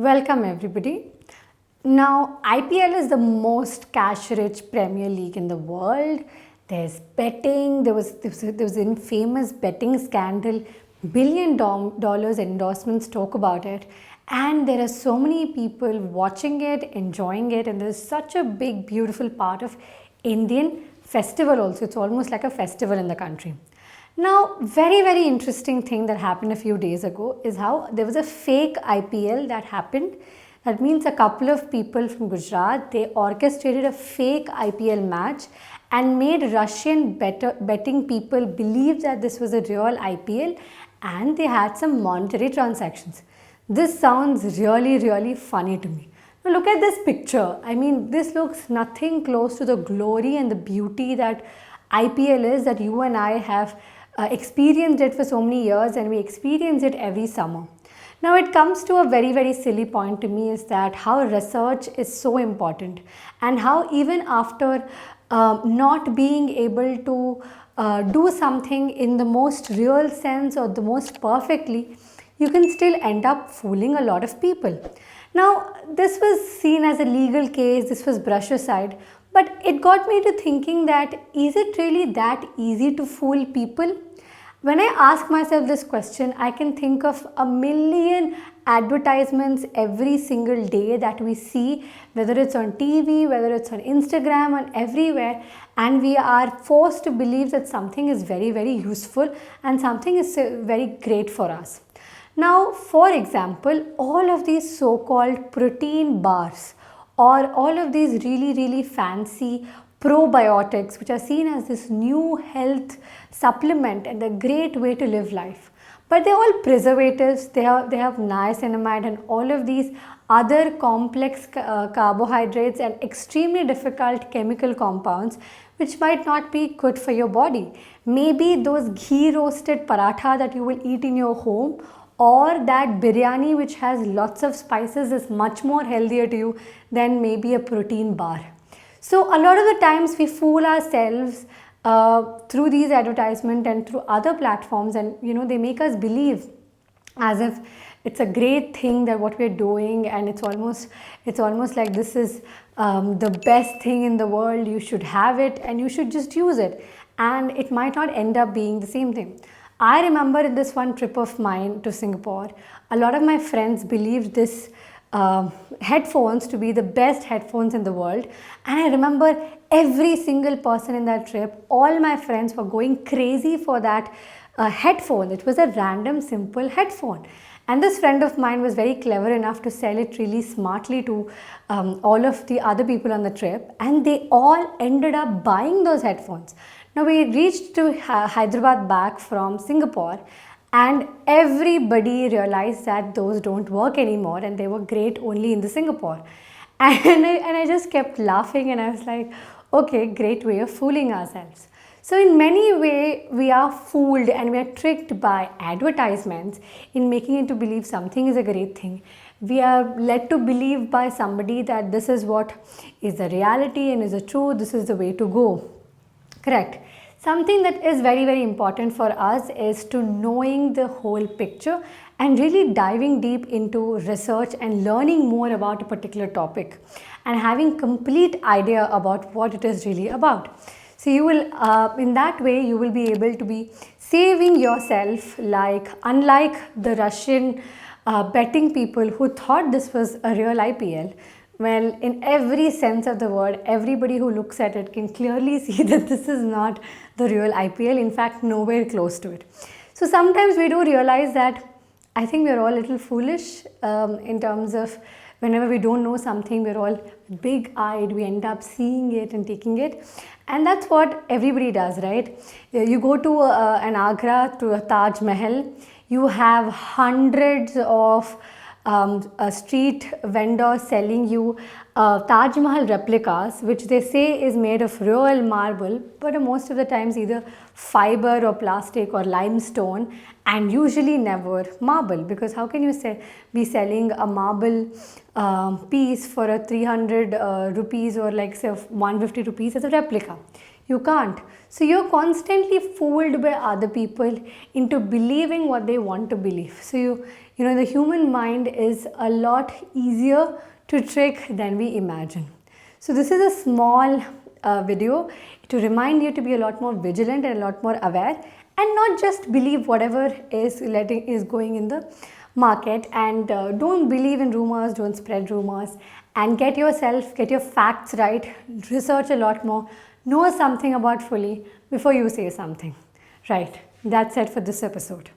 Welcome everybody. Now, IPL is the most cash-rich Premier League in the world. There's betting. There was an infamous betting scandal. Billion-dollar endorsements talk about it, and there are so many people watching it, enjoying it, and there's such a big, beautiful part of Indian festival also. It's almost like a festival in the country. Now, very interesting thing that happened a few days ago is how there was a fake IPL that happened. That means a couple of people from Gujarat, they orchestrated a fake IPL match and made Russian betting people believe that this was a real IPL, and they had some monetary transactions. This sounds really funny to me. Now look at this picture. I mean, this looks nothing close to the glory and the beauty that IPL is, that you and I have experienced it for so many years, and we experience it every summer. Now it comes to a very silly point to me, is that how research is so important, and how even after not being able to do something in the most real sense or the most perfectly, you can still end up fooling a lot of people. Now this was seen as a legal case, this was brushed aside, but it got me to thinking that is it really that easy to fool people? When I ask myself this question, I can think of a million advertisements every single day that we see, whether it's on TV, whether it's on Instagram, and everywhere, and we are forced to believe that something is very useful and something is very great for us. Now, for example, all of these so-called protein bars, or all of these really fancy probiotics, which are seen as this new health supplement and a great way to live life, but they're all preservatives. They have niacinamide and all of these other complex carbohydrates and extremely difficult chemical compounds which might not be good for your body. Maybe those ghee roasted paratha that you will eat in your home, or that biryani which has lots of spices, is much more healthier to you than maybe a protein bar. So a lot of the times we fool ourselves through these advertisements and through other platforms, and they make us believe as if it's a great thing that what we're doing, and it's almost like this is the best thing in the world. You should have it and you should just use it, and it might not end up being the same thing. I remember in this one trip of mine to Singapore, a lot of my friends believed this headphones to be the best headphones in the world, and I remember every single person in that trip, all my friends were going crazy for that headphone. It was a random simple headphone, and this friend of mine was very clever enough to sell it really smartly to all of the other people on the trip, and they all ended up buying those headphones. Now we reached to Hyderabad back from Singapore, and everybody realized that those don't work anymore and they were great only in the Singapore. And I just kept laughing, and I was like, okay, great way of fooling ourselves. So in many ways, we are fooled and we are tricked by advertisements in making it to believe something is a great thing. We are led to believe by somebody that this is what is the reality and is the truth, this is the way to go. Correct. Something that is very important for us is to knowing the whole picture and really diving deep into research and learning more about a particular topic and having complete idea about what it is really about. So you will, in that way, you will be able to be saving yourself, like unlike the Russian betting people who thought this was a real IPL. Well, in every sense of the word, everybody who looks at it can clearly see that this is not the real IPL, in fact, nowhere close to it. So sometimes we do realize that I think we're all a little foolish in terms of whenever we don't know something, we're all big-eyed, we end up seeing it and taking it. And that's what everybody does, right? You go to an Agra, to a Taj Mahal, you have hundreds of street vendors selling you Taj Mahal replicas, which they say is made of real marble, but most of the times either fiber or plastic or limestone, and usually never marble, because how can you be selling a marble piece for a 300 rupees or like say 150 rupees as a replica? You can't. So you're constantly fooled by other people into believing what they want to believe. So the human mind is a lot easier to trick than we imagine. So this is a small video to remind you to be a lot more vigilant and a lot more aware, and not just believe whatever is going in the market, and don't believe in rumors, don't spread rumors, and get your facts right, research a lot more, know something about fully before you say something. Right, that's it for this episode.